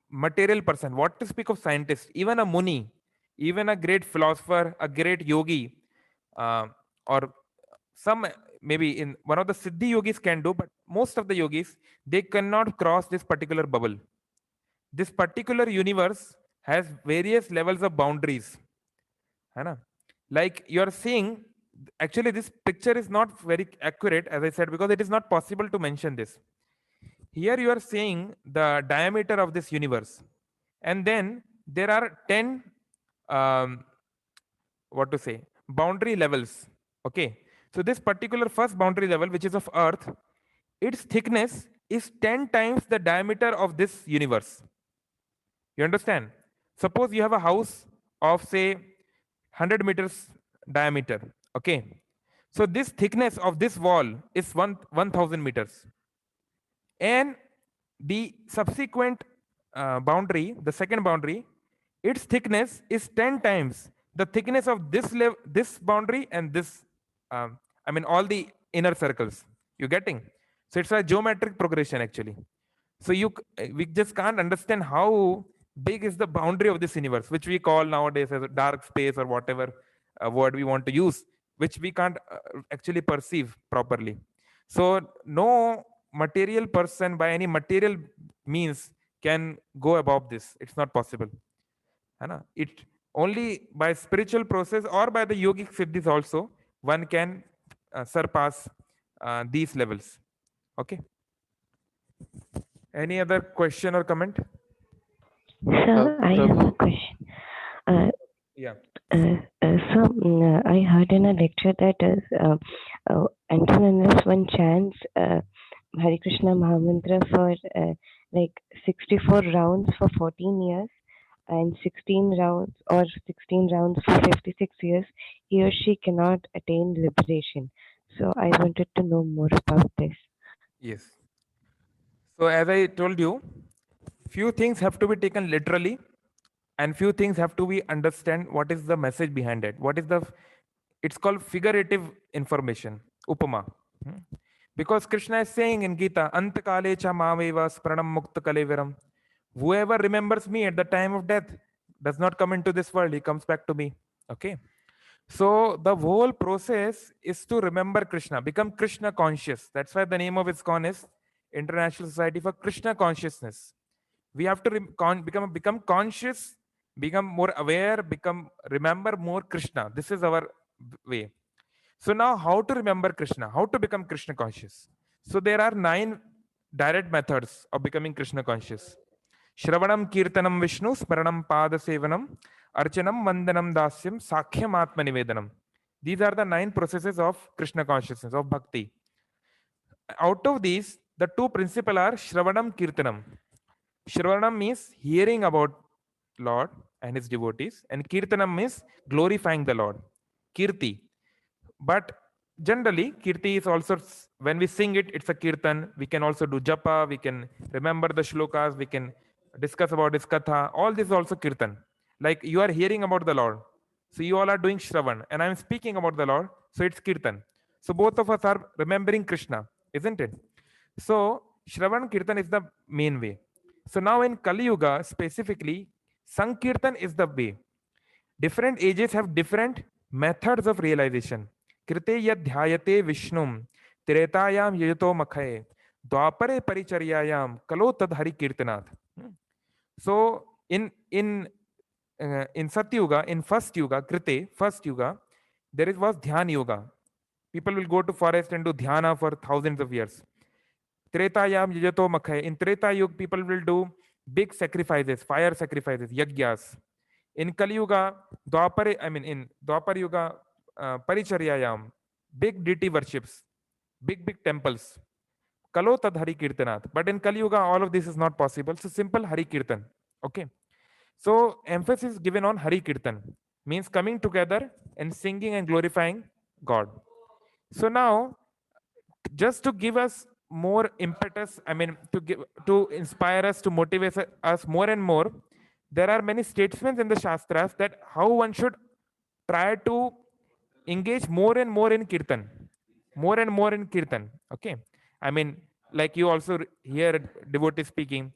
material person, what to speak of scientist, even a Muni, even a great philosopher, a great yogi, uh, or some maybe in one of the Siddhi yogis can do, but most of the yogis, they cannot cross this particular bubble. This particular universe has various levels of boundaries. है ना? Like you're seeing, actually this picture is not very accurate, as I said, because it is not possible to mention this. Here you are seeing the diameter of this universe. And then there are 10, um, what to say, boundary levels. Okay. So this particular first boundary level, which is of Earth, its thickness is 10 times the diameter of this universe. You understand? Suppose you have a house of, say, 100 meters diameter. Okay. So this thickness of this wall is 1000 meters. And the subsequent boundary, the second boundary, its thickness is 10 times the thickness of this boundary and this, I mean, all the inner circles. You getting? So it's a geometric progression actually. So we just can't understand how big is the boundary of this universe, which we call nowadays as a dark space or whatever word we want to use, which we can't actually perceive properly. So no material person by any material means can go above this. It's not possible. है ना? It only by spiritual process or by the yogic siddhis also one can surpass these levels. Okay. Any other question or comment? Sir, I have a Prabhu, question. Uh, Yeah. I heard in a lecture that until unless one chants Hare Krishna Mahamantra for like 64 rounds for 14 years and 16 rounds for 56 years, he or she cannot attain liberation. So I wanted to know more about this. Yes. So as I told you, few things have to be taken literally and few things have to be understand what is the message behind it. What is the, it's called figurative information, upama. Hmm. Because Krishna is saying in Gita, Antakale cha mameva pranam mukta kaleviram. Whoever remembers me at the time of death does not come into this world, he comes back to me. Okay. So the whole process is to remember Krishna, become Krishna conscious. That's why the name of ISKCON is International Society for Krishna Consciousness. We have to become conscious, become more aware, become remember more Krishna. This is our way. So now, how to remember Krishna? How to become Krishna conscious? So there are 9 direct methods of becoming Krishna conscious. Shravanam Kirtanam Vishnu, Smaranam Pada Sevanam, Archanam Vandanam Dasyam, Sakhyam Atma Nivedanam. These are the 9 processes of Krishna consciousness, of bhakti. Out of these, the 2 principal are Shravanam Kirtanam. Shravanam means hearing about Lord and his devotees, and Kirtanam means glorifying the Lord. Kirti. But generally, Kirti is also, when we sing it, it's a Kirtan. We can also do japa, we can remember the shlokas, we can discuss about his katha. All this is also Kirtan. Like you are hearing about the Lord. So you all are doing Shravan, and I'm speaking about the Lord, so it's Kirtan. So both of us are remembering Krishna, isn't it? So Shravan Kirtan is the main way. So now in Kali Yuga specifically, Sankirtan is the way. Different ages have different methods of realization. Krite yad dhyayate vishnum, tretayam yajato makhaye, dwapare paricharyayam, kalo tad hari kirtanat. So in Satyuga, in first yuga, Krite, first yuga, there was Dhyan Yoga. People will go to forest and do dhyana for thousands of years. Tretayam yajato makhaye. In Treta Yuga, people will do big sacrifices, fire sacrifices, yagyas. In Kali Yuga, in Dwapar Yuga, Paricharyayam, big deity worships, big temples. Kalo tad Hari Kirtanat. But in Kali Yuga, all of this is not possible. So simple Hari Kirtan. Okay. So emphasis given on Hari Kirtan means coming together and singing and glorifying God. So now, just to give us more impetus, I mean, to inspire us, to motivate us more and more, there are many statements in the Shastras that how one should try to engage more and more in Kirtan, more and more in Kirtan. Okay. I mean, like you also hear devotees speaking,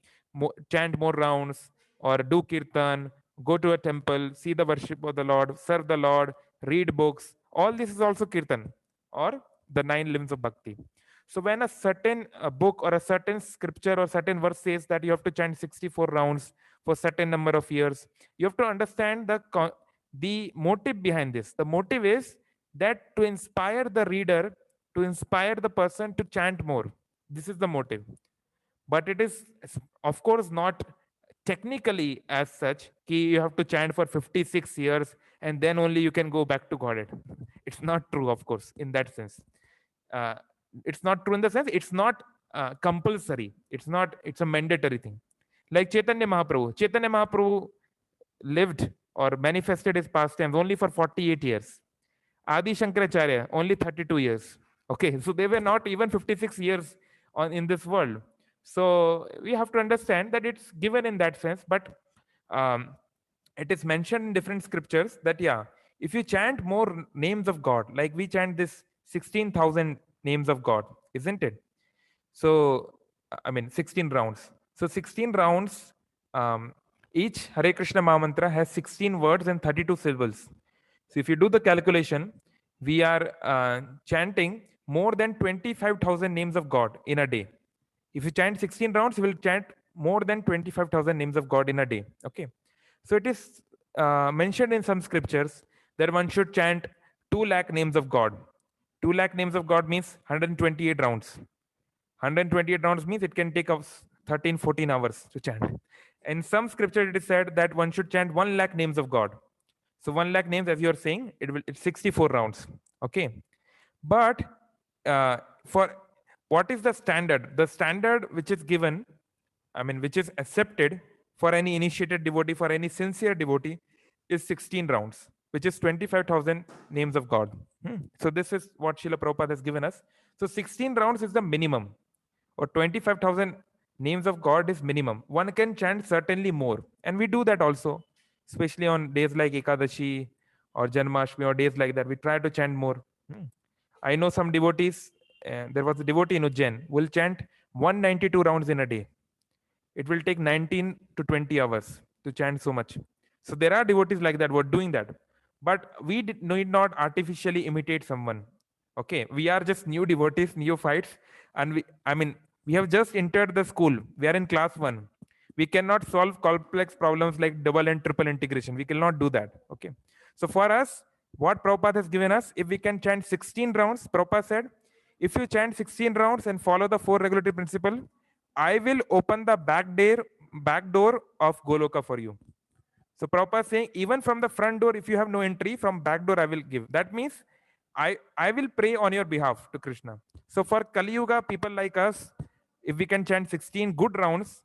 chant more rounds or do Kirtan, go to a temple, see the worship of the Lord, serve the Lord, read books. All this is also Kirtan or the 9 limbs of Bhakti. So when a certain book or a certain scripture or certain verse says that you have to chant 64 rounds for certain number of years, you have to understand the motive behind this. The motive is that to inspire the reader, to inspire the person to chant more. This is the motive. but it is of course not technically as such ki you have to chant for 56 years and then only you can go back to godhead. It's not true, of course, in that sense. uh, it's not true in the sense it's not compulsory. It's a mandatory thing. Like Chaitanya Mahaprabhu lived or manifested his pastimes only for 48 years. Adi Shankaracharya, only 32 years. Okay, so they were not even 56 years in this world. So we have to understand that it's given in that sense, but um, it is mentioned in different scriptures that, yeah, if you chant more names of God, like we chant this 16,000 names of God, isn't it? So, I mean, 16 rounds. So, 16 rounds, um, each Hare Krishna Mahamantra has 16 words and 32 syllables. So, if you do the calculation, we are chanting more than 25,000 names of God in a day. If you chant 16 rounds, you will chant more than 25,000 names of God in a day. Okay. So, it is mentioned in some scriptures that one should chant 2 lakh names of God. 2 lakh names of God means 128 rounds. 128 rounds means it can take us 13, 14 hours to chant. In some scripture, it is said that one should chant 1 lakh names of God. So 1 lakh names, as you are saying, it's 64 rounds. Okay. But for what is the standard? The standard which is given, I mean, which is accepted for any initiated devotee, for any sincere devotee, is 16 rounds, which is 25,000 names of God. So this is what Srila Prabhupada has given us. So 16 rounds is the minimum, or 25,000 names of God is minimum. One can chant certainly more, and we do that also, especially on days like Ekadashi or Janmashtami or days like that. We try to chant more. I know some devotees. There was a devotee in Ujjain will chant 192 rounds in a day. It will take 19 to 20 hours to chant so much. So there are devotees like that who are doing that. But we need not artificially imitate someone. Okay, we are just new devotees, neophytes, and I mean, we have just entered the school. We are in class one. We cannot solve complex problems like double and triple integration. We cannot do that. Okay. So for us, what Prabhupada has given us, if we can chant 16 rounds, Prabhupada said, if you chant 16 rounds and follow the four regulatory principle, I will open the back door of Goloka for you. So Prabhupada is saying, even from the front door, if you have no entry, from back door I will give. That means I will pray on your behalf to Krishna. So for Kali Yuga, people like us, if we can chant 16 good rounds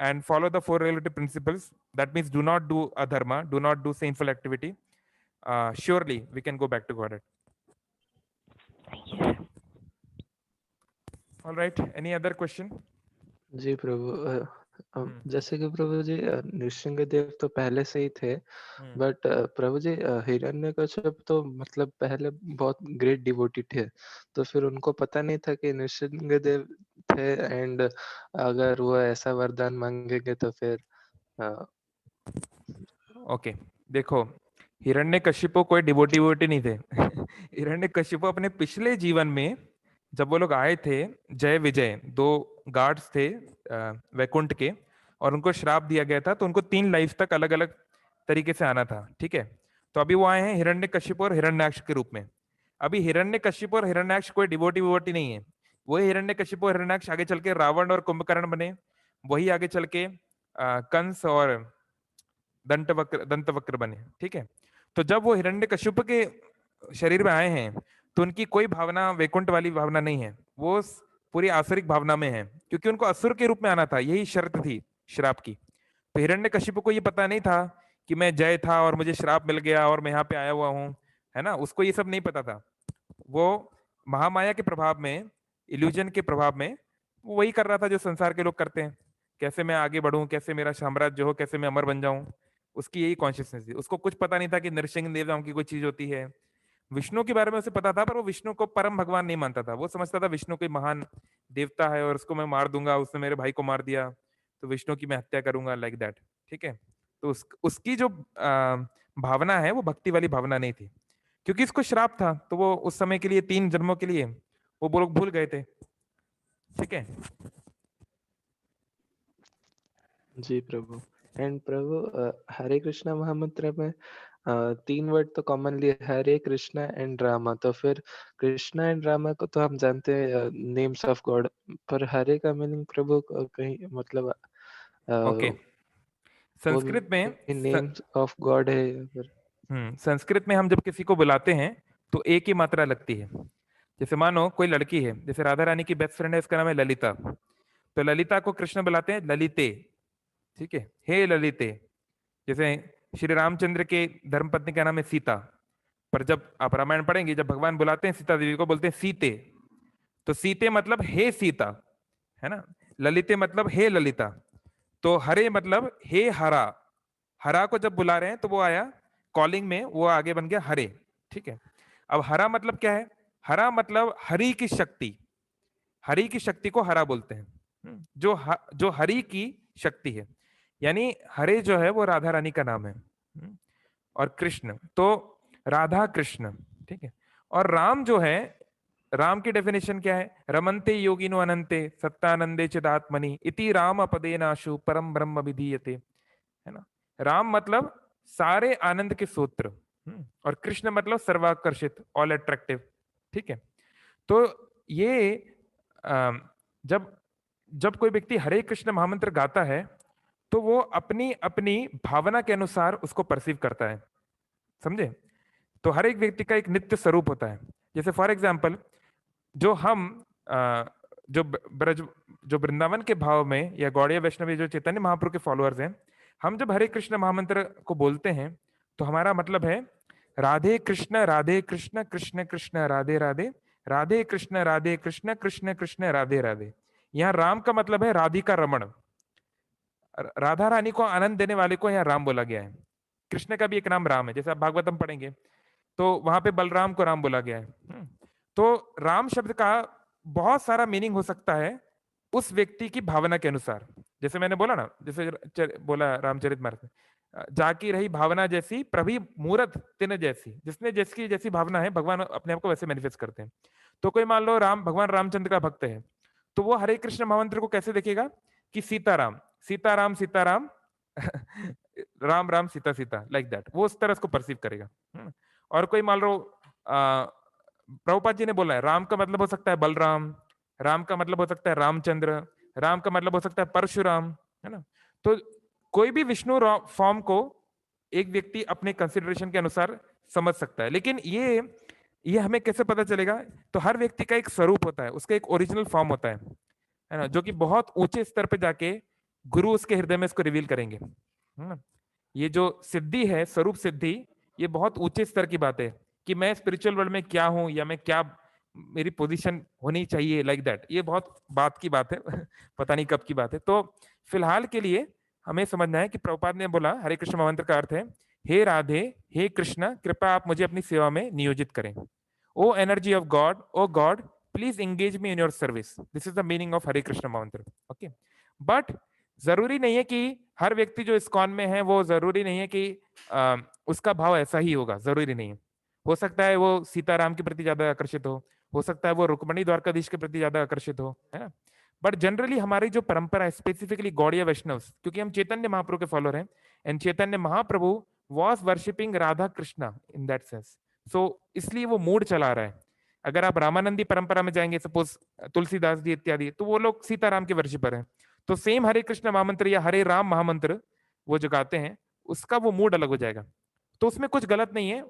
and follow the four relative principles, that means do not do adharma, do not do sinful activity, surely we can go back to Godhead. Yes. All right. Any other question? Ji Prabhu Hmm. जैसे कि प्रभु जी नृसिंहदेव तो पहले से ही थे, Hmm. But प्रभु जी हिरण्यकश्यप तो मतलब पहले बहुत ग्रेट डिवोटी थे, तो फिर उनको पता नहीं था कि नृसिंहदेव थे, एंड अगर वो ऐसा वरदान मांगेंगे तो फिर ओके, देखो, हिरण्यकशिपु कोई डिवोटी वोटी नहीं थे। हिरण्यकशिपु अपने पिछले जीवन में, जब वो लोग आए थे, जय विजय दो गार्ड्स थे वैकुंठ के, और उनको श्राप दिया गया था, तो उनको 3 लाइफ तक अलग अलग तरीके से आना था। ठीक है, तो अभी वो आए हैं हिरण्यकशिपु और हिरण्याक्ष के रूप में। अभी हिरण्यकशिपु और हिरण्याक्ष कोई डिवोटी वोटी नहीं है। वही हिरण्यकशिपु और हिरण्याक्ष आगे चल के रावण और कुंभकर्ण बने, वही आगे चल के कंस और दंतवक्र बने। ठीक है, तो जब वो हिरण्यकशिपु के शरीर में आए हैं, तो उनकी कोई भावना वैकुंठ वाली भावना नहीं है, वो पूरी आसुरिक भावना में है, क्योंकि उनको असुर के रूप में आना था, यही शर्त थी श्राप की। तो हिरण्यकशिपु को ये पता नहीं था कि मैं जय था और मुझे श्राप मिल गया और मैं यहाँ पे आया हुआ हूँ, है ना, उसको ये सब नहीं पता था। वो महामाया के प्रभाव में, इल्यूजन के प्रभाव में, वो वही कर रहा था जो संसार के लोग करते हैं, कैसे मैं आगे बढ़ूं, कैसे मेरा साम्राज्य हो, कैसे मैं अमर बन जाऊं। उसकी यही कॉन्शियसनेस थी, उसको कुछ पता नहीं था कि नरसिंह देव नाम की कोई चीज होती है। विष्णु के बारे में उसे पता था, पर वो विष्णु को परम भगवान नहीं मानता था। वो समझता था विष्णु कोई महान देवता है और उसको मैं मार दूंगा, उसने मेरे भाई को मार दिया तो विष्णु की मैं हत्या करूंगा, लाइक दैट। ठीक है, तो उसकी जो भावना है वो भक्ति वाली भावना नहीं थी, क्योंकि इसको श्राप था, तो वो उस समय के लिए 3 जन्मों के लिए वो लोग भूल गए थे। ठीक है। जी प्रभु। एंड प्रभु हरे कृष्णा महामंत्र में तीन वर्ड तो commonly Hare, Krishna and Rama. तो फिर कृष्णा एंड रामा को तो हम जानते हैं नेम्स ऑफ गॉड, पर हरे का मीनिंग प्रभु कहीं मतलब ओके, वो संस्कृत में भी नेम्स ऑफ गॉड है या फिर? संस्कृत में हम जब किसी को बुलाते हैं तो एक ही मात्रा लगती है। जैसे मानो कोई लड़की है, जैसे राधा रानी की बेस्ट फ्रेंड है, इसका नाम है ललिता, तो ललिता को कृष्ण बुलाते हैं ललिते, ठीक है, हे ललिते। जैसे श्री रामचंद्र के धर्मपत्नी का नाम है सीता, पर जब आप रामायण पढ़ेंगे, जब भगवान बुलाते हैं सीता देवी को बोलते हैं सीते, तो सीते मतलब हे सीता, है ना। ललिते मतलब हे ललिता। तो हरे मतलब हे हरा, हरा को जब बुला रहे हैं तो वो आया कॉलिंग में, वो आगे बन गया हरे, ठीक है। अब हरा मतलब क्या है? हरा मतलब हरि की शक्ति, हरि की शक्ति को हरा बोलते हैं। जो हरि की शक्ति है, यानी हरे जो है वो राधा रानी का नाम है। और कृष्ण तो राधा कृष्ण, ठीक है। और राम जो है, राम की डेफिनेशन क्या है? रमन्ते योगिनो अनंते सत्तानंदे चिदात्मनि इति राम पदेनाशु परम ब्रह्म विधीयते, है ना। राम मतलब सारे आनंद के सूत्र, और कृष्ण मतलब सर्वाकर्षित, ऑल अट्रैक्टिव, ठीक है। तो ये अम, जब जब कोई व्यक्ति हरे कृष्ण महामंत्र गाता है तो वो अपनी अपनी भावना के अनुसार उसको परसीव करता है, समझे। तो हर एक व्यक्ति का एक नित्य स्वरूप होता है। जैसे फॉर एग्जाम्पल, जो हम जो ब्रज, जो वृंदावन के भाव में या गौड़िया वैष्णवी जो चैतन्य महाप्रभु के फॉलोअर्स हैं, हम जब हरे कृष्ण महामंत्र को बोलते हैं तो हमारा मतलब है राधे कृष्ण कृष्ण कृष्ण राधे राधे, राधे कृष्ण कृष्ण कृष्ण राधे राधे। यहाँ राम का मतलब है राधिका रमण, राधा रानी को आनंद देने वाले को यहाँ राम बोला गया है। कृष्ण का भी एक नाम राम है, जैसे आप भागवतम पढ़ेंगे तो वहां पे बलराम को राम बोला गया है। तो राम शब्द का बहुत सारा मीनिंग हो सकता है उस व्यक्ति की भावना के अनुसार। जैसे मैंने बोला ना, जैसे बोला रामचरितमानस में, जाकी रही भावना जैसी प्रभि मूरत तिन जैसी, जिसने जैसी जैसी भावना है भगवान अपने आप को वैसे मैनिफेस्ट करते हैं। तो कोई मान लो राम भगवान रामचंद्र का भक्त है, तो वो हरे कृष्ण महामंत्र को कैसे देखेगा कि सीताराम सीताराम सीताराम राम राम सीता सीता, लाइक दैट, वो उस तरह उसको परसीव करेगा। और कोई मान लो प्रभुपाद जी ने बोला है राम का मतलब हो सकता है बलराम, राम का मतलब हो सकता है रामचंद्र, राम का मतलब हो सकता है परशुराम, है ना। तो कोई भी विष्णु फॉर्म को एक व्यक्ति अपने कंसिडरेशन के अनुसार समझ सकता है। लेकिन ये हमें कैसे पता चलेगा? तो हर व्यक्ति का एक स्वरूप होता है, उसका एक ओरिजिनल फॉर्म होता है ना, जो कि बहुत ऊंचे स्तर पे जाके गुरु उसके हृदय में इसको रिवील करेंगे, है ना। ये जो सिद्धि है, स्वरूप सिद्धि, ये बहुत ऊंचे स्तर की बात है कि मैं स्पिरिचुअल वर्ल्ड में क्या हूं या मैं क्या, मेरी पोजीशन होनी चाहिए, लाइक दैट, ये बहुत बात की बात है पता नहीं कब की बात है। तो फिलहाल के लिए हमें समझना है कि प्रभुपाद ने बोला हरे कृष्ण मंत्र का अर्थ है हे राधे, हे कृष्ण, कृपया आप मुझे अपनी सेवा में नियोजित करें। O energy of God, O God, please engage me in your service, this is the meaning of Hare Krishna mantra. Okay, but जरूरी नहीं है कि हर व्यक्ति जो इस्कॉन में है वो जरूरी नहीं है कि उसका भाव ऐसा ही होगा, जरूरी नहीं है। हो सकता है वो सीताराम के प्रति ज्यादा आकर्षित हो सकता है वो रुक्मणी द्वारकाधीश के प्रति ज्यादा आकर्षित हो, है ना। बट जनरली हमारी जो परंपरा है, स्पेसिफिकली गौड़िया वैष्णव, क्योंकि हम चैतन्य महाप्रभु के फॉलोअर हैं, and Chaitanya Mahaprabhu was worshipping Radha Krishna in that sense, so इसलिए वो मूड चला रहा है। अगर आप रामानंदी परंपरा में जाएंगे, सपोज तुलसीदास जी इत्यादि, तो वो लोग सीताराम के वर्शिपर हैं। तो सेम हरे कृष्ण महामंत्र या हरे राम महामंत्र वो जो गाते हैं, उसका वो मूड अलग हो जाएगा। तो उसमें कुछ गलत नहीं है,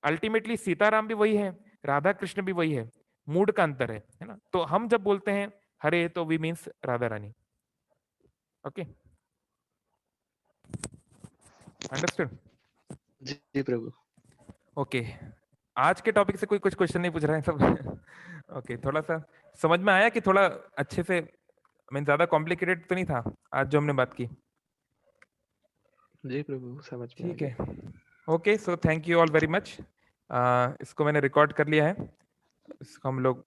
अल्टीमेटली सीताराम भी वही है, राधा कृष्ण भी वही है, मूड का अंतर है ना। तो हम जब बोलते हैं हरे, तो we means Radha Rani. Okay, understood. जी प्रभु। ओके, आज के टॉपिक से कोई कुछ क्वेश्चन नहीं पूछ रहे हैं सब ओके, थोड़ा सा समझ में आया कि थोड़ा अच्छे से, मैं ज्यादा कॉम्प्लिकेटेड तो नहीं था आज जो हमने बात की? जी प्रभु, समझ में आ ठीक है, गया। Okay, so thank you all very much. इसको मैंने रिकॉर्ड कर लिया है, इसको हम लोग